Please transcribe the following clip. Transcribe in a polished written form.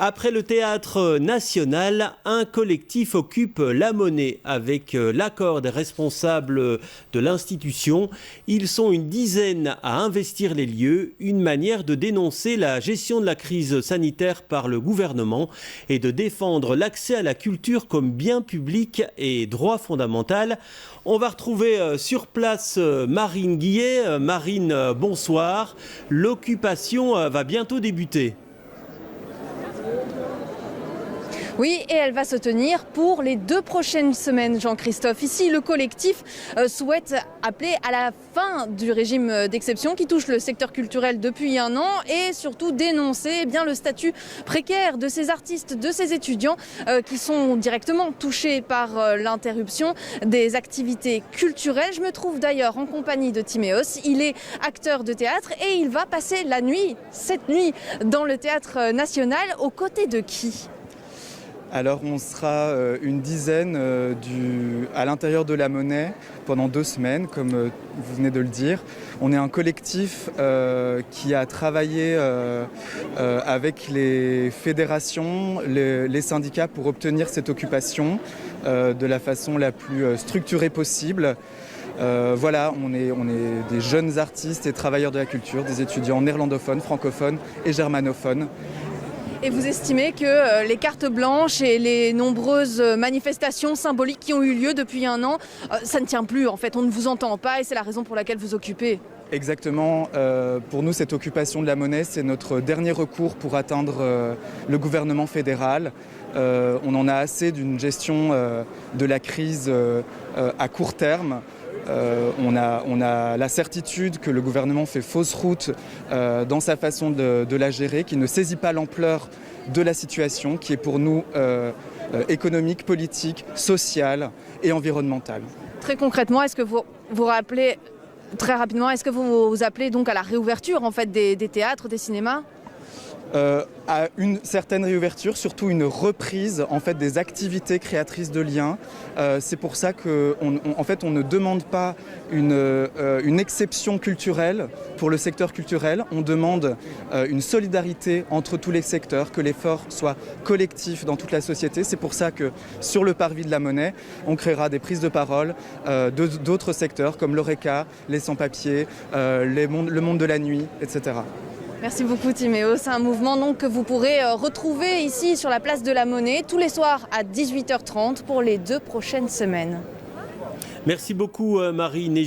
Après le Théâtre National, un collectif occupe la Monnaie avec l'accord des responsables de l'institution. Ils sont une dizaine à investir les lieux, une manière de dénoncer la gestion de la crise sanitaire par le gouvernement et de défendre l'accès à la culture comme bien public et droit fondamental. On va retrouver sur place Marine Guillet. Marine, bonsoir. L'occupation va bientôt débuter. Oui, et elle va se tenir pour les 2 prochaines semaines, Jean-Christophe. Ici, le collectif souhaite appeler à la fin du régime d'exception qui touche le secteur culturel depuis 1 an et surtout dénoncer le statut précaire de ces artistes, de ces étudiants qui sont directement touchés par l'interruption des activités culturelles. Je me trouve d'ailleurs en compagnie de Timéos. Il est acteur de théâtre et il va passer la nuit, cette nuit, dans le Théâtre National. Aux côtés de qui ? Alors on sera une dizaine à l'intérieur de la Monnaie pendant 2 semaines, comme vous venez de le dire. On est un collectif qui a travaillé avec les fédérations, les syndicats pour obtenir cette occupation de la façon la plus structurée possible. Voilà, on est des jeunes artistes et travailleurs de la culture, des étudiants néerlandophones, francophones et germanophones. Et vous estimez que les cartes blanches et les nombreuses manifestations symboliques qui ont eu lieu depuis 1 an, ça ne tient plus en fait, on ne vous entend pas et c'est la raison pour laquelle vous occupez. Exactement. Pour nous, cette occupation de la Monnaie, c'est notre dernier recours pour atteindre le gouvernement fédéral. On en a assez d'une gestion de la crise à court terme. On a la certitude que le gouvernement fait fausse route dans sa façon de la gérer, qui ne saisit pas l'ampleur de la situation, qui est pour nous économique, politique, sociale et environnementale. Très concrètement, est-ce que vous rappelez très rapidement, est-ce que vous appelez donc à la réouverture en fait des théâtres, des cinémas ? À une certaine réouverture, surtout une reprise en fait des activités créatrices de liens. C'est pour ça qu'on ne demande pas une exception culturelle pour le secteur culturel. On demande une solidarité entre tous les secteurs, que l'effort soit collectif dans toute la société. C'est pour ça que sur le parvis de la Monnaie, on créera des prises de parole d'autres secteurs comme l'Oreca, les sans-papiers, le monde de la nuit, etc. Merci beaucoup Timéos. C'est un mouvement donc, que vous pourrez retrouver ici sur la place de la Monnaie tous les soirs à 18h30 pour les 2 prochaines semaines. Merci beaucoup Marine.